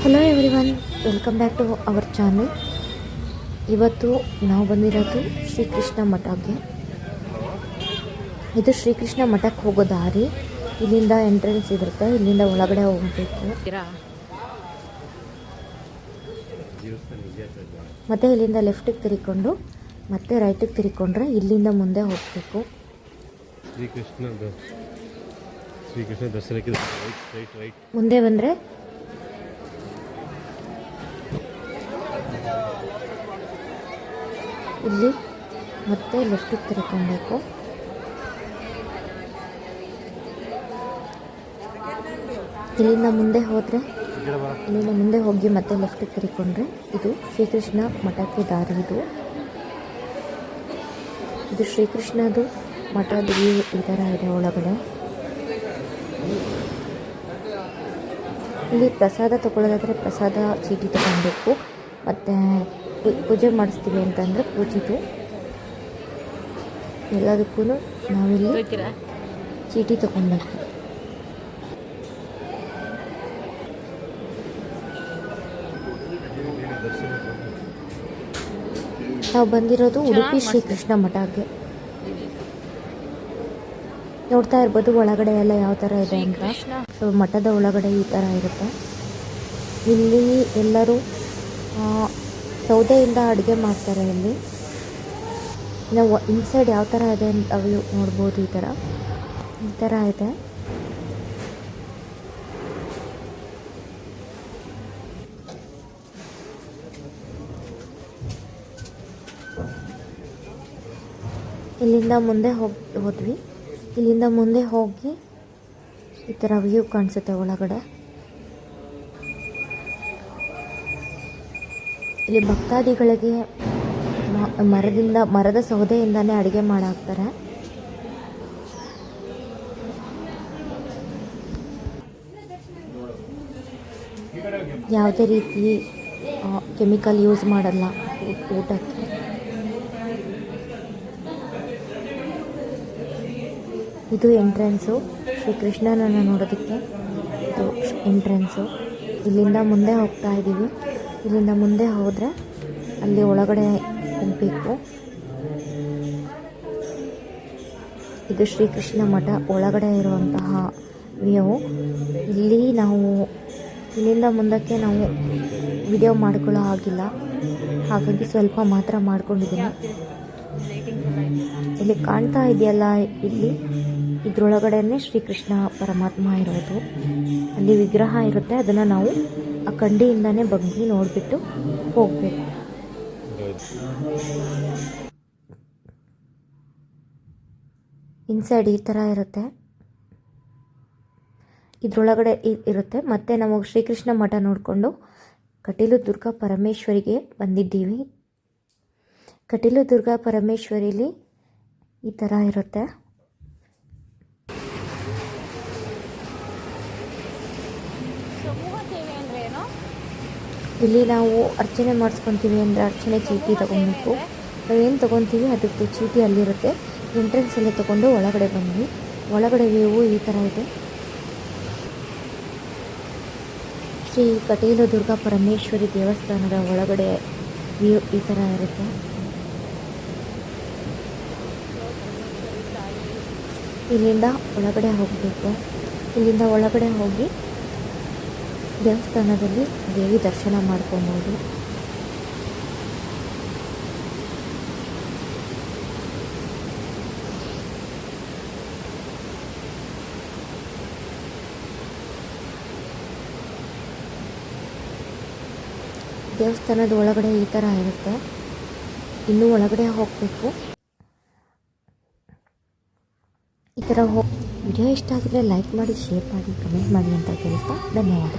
Hello everyone, welcome back to our channel. ಇವತ್ತು ನಾವು ಬಂದಿರೋದು ಶ್ರೀಕೃಷ್ಣ ಮಠಕ್ಕೆ. ಇದು ಶ್ರೀಕೃಷ್ಣ ಮಠಕ್ಕೆ ಹೋಗೋ ದಾರಿ. ಇಲ್ಲಿಂದ ಎಂಟ್ರೆನ್ಸ್ ಇರುತ್ತೆ, ಇಲ್ಲಿಂದ ಒಳಗಡೆ ಹೋಗಬೇಕು. ಮತ್ತು ಇಲ್ಲಿಂದ ಲೆಫ್ಟಿಗೆ ತಿರ್ಕೊಂಡು ಮತ್ತೆ ರೈಟಿಗೆ ತಿರ್ಕೊಂಡ್ರೆ ಇಲ್ಲಿಂದ ಮುಂದೆ ಹೋಗಬೇಕು. ಶ್ರೀಕೃಷ್ಣ ದರ್ಶನಕ್ಕೆ ಮುಂದೆ ಬಂದರೆ ಇಲ್ಲಿ ಮತ್ತೆ ಲೆಫ್ಟಿಗೆ ತಿರ್ಕೊಬೇಕು. ಇಲ್ಲಿಂದ ಮುಂದೆ ಹೋಗಿ ಮತ್ತೆ ಲೆಫ್ಟಿಗೆ ತಿರ್ಕೊಂಡ್ರೆ ಇದು ಶ್ರೀಕೃಷ್ಣ ಮಠಕ್ಕೆ ದಾರಿ. ಇದು ಶ್ರೀಕೃಷ್ಣದು ಮಠದ ವ್ಯೂ ಈ ಥರ ಇದೆ ಒಳಗಡೆ. ಇಲ್ಲಿ ಪ್ರಸಾದ ತೊಗೊಳ್ಳೋದಾದರೆ ಪ್ರಸಾದ ಚೀಟಿ ತೊಗೊಳ್ಬೇಕು. ಮತ್ತು ಪೂಜೆ ಮಾಡಿಸ್ತೀವಿ ಅಂತಂದರೆ ಪೂಜೆದು ಎಲ್ಲದಕ್ಕೂ ನಾವಿಲ್ಲಿ ಚೀಟಿ ತೊಗೊಳ್ಬೇಕು. ನಾವು ಬಂದಿರೋದು ಉಡುಪಿ ಶ್ರೀಕೃಷ್ಣ ಮಠಕ್ಕೆ. ನೋಡ್ತಾ ಇರ್ಬೋದು ಒಳಗಡೆ ಎಲ್ಲ ಯಾವ ಥರ ಇದೆ ಅಂತ. ಸೊ ಮಠದ ಒಳಗಡೆ ಈ ಥರ ಇರುತ್ತೆ. ಇಲ್ಲಿ ಎಲ್ಲರೂ ಸೌದೆಯಿಂದ ಅಡುಗೆ ಮಾಡ್ತಾರೆ. ಇಲ್ಲಿ ನಾವು ಇನ್ಸೈಡ್ ಯಾವ ಥರ ಇದೆ ಅಂತ ಅವು ನೋಡ್ಬೋದು. ಈ ಥರ ಇದೆ. ಇಲ್ಲಿಂದ ಮುಂದೆ ಹೋದ್ವಿ. ಇಲ್ಲಿಂದ ಮುಂದೆ ಹೋಗಿ ಈ ಥರ ವ್ಯೂ ಕಾಣಿಸುತ್ತೆ ಒಳಗಡೆ. ಇಲ್ಲಿ ಭಕ್ತಾದಿಗಳಿಗೆ ಮರದ ಸೌದೆಯಿಂದನೇ ಅಡುಗೆ ಮಾಡಾಕ್ತಾರೆ. ಯಾವುದೇ ರೀತಿ ಕೆಮಿಕಲ್ ಯೂಸ್ ಮಾಡಲ್ಲ ಊಟಕ್ಕೆ. ಇದು ಎಂಟ್ರೆನ್ಸು, ಶ್ರೀಕೃಷ್ಣನನ್ನು ನೋಡೋದಕ್ಕೆ ಇದು ಎಂಟ್ರೆನ್ಸು. ಇಲ್ಲಿಂದ ಮುಂದೆ ಹೋಗ್ತಾ ಇದ್ದೀವಿ. ಇಲ್ಲಿಂದ ಮುಂದೆ ಹೋದರೆ ಅಲ್ಲಿ ಒಳಗಡೆ ಹೋಗಬೇಕು. ಇದು ಶ್ರೀಕೃಷ್ಣ ಮಠ ಒಳಗಡೆ ಇರುವಂತಹ ವ್ಯೂ. ಇಲ್ಲಿ ಇಲ್ಲಿಂದ ಮುಂದಕ್ಕೆ ನಾವು ವಿಡಿಯೋ ಮಾಡ್ಕೊಳ್ಳೋ ಆಗಿಲ್ಲ, ಹಾಗಾಗಿ ಸ್ವಲ್ಪ ಮಾತ್ರ ಮಾಡ್ಕೊಂಡಿದ್ದೀನಿ. ಇಲ್ಲಿ ಕಾಣ್ತಾ ಇದೆಯಲ್ಲ, ಇದ್ರೊಳಗಡೆನೇ ಶ್ರೀಕೃಷ್ಣ ಪರಮಾತ್ಮ ಇರೋದು. ಅಲ್ಲಿ ವಿಗ್ರಹ ಇರುತ್ತೆ, ಅದನ್ನು ನಾವು ಆ ಕಂಡಿಯಿಂದನೇ ಬಗ್ಗಿ ನೋಡಿಬಿಟ್ಟು ಹೋಗಬೇಕು. ಇನ್ಸೈಡ್ ಈ ಥರ ಇರುತ್ತೆ, ಇದ್ರೊಳಗಡೆ ಇರುತ್ತೆ. ಮತ್ತು ನಾವು ಶ್ರೀಕೃಷ್ಣ ಮಠ ನೋಡಿಕೊಂಡು ಕಟೀಲು ದುರ್ಗಾ ಪರಮೇಶ್ವರಿಗೆ ಬಂದಿದ್ದೀವಿ. ಕಟೀಲು ದುರ್ಗಾ ಪರಮೇಶ್ವರಿಲಿ ಈ ಥರ ಇರುತ್ತೆ. ಇಲ್ಲಿ ನಾವು ಅರ್ಚನೆ ಮಾಡಿಸ್ಕೊತೀವಿ ಅಂದರೆ ಅರ್ಚನೆ ಚೀಟಿ ತೊಗೊಬೇಕು. ನಾವೇನು ತೊಗೊತೀವಿ ಅದಕ್ಕೆ ಚೀಟಿ ಅಲ್ಲಿರುತ್ತೆ. ಎಂಟ್ರೆನ್ಸಲ್ಲಿ ತೊಗೊಂಡು ಒಳಗಡೆ ಬಂದ್ವಿ. ಒಳಗಡೆ ವ್ಯೂ ಈ ಥರ ಇದೆ. ಶ್ರೀ ಕಟೀಲು ದುರ್ಗಾ ಪರಮೇಶ್ವರಿ ದೇವಸ್ಥಾನದ ಒಳಗಡೆ ವ್ಯೂ ಈ ಥರ ಇರುತ್ತೆ. ಇಲ್ಲಿಂದ ಒಳಗಡೆ ಹೋಗಬೇಕು. ಇಲ್ಲಿಂದ ಒಳಗಡೆ ಹೋಗಿ ದೇವಸ್ಥಾನದಲ್ಲಿ ದೇವಿ ದರ್ಶನ ಮಾಡ್ಕೊಬೋದು. ದೇವಸ್ಥಾನದ ಒಳಗಡೆ ಈ ಥರ ಇರುತ್ತೆ. ಇನ್ನೂ ಒಳಗಡೆ ಹೋಗಬೇಕು. ಈ ಥರ ವಿಡಿಯೋ ಇಷ್ಟ ಆಗಿದ್ರೆ ಲೈಕ್ ಮಾಡಿ, ಶೇರ್ ಮಾಡಿ, ಕಮೆಂಟ್ ಮಾಡಿ ಅಂತ ಕೇಳ್ತಾ ಧನ್ಯವಾದ.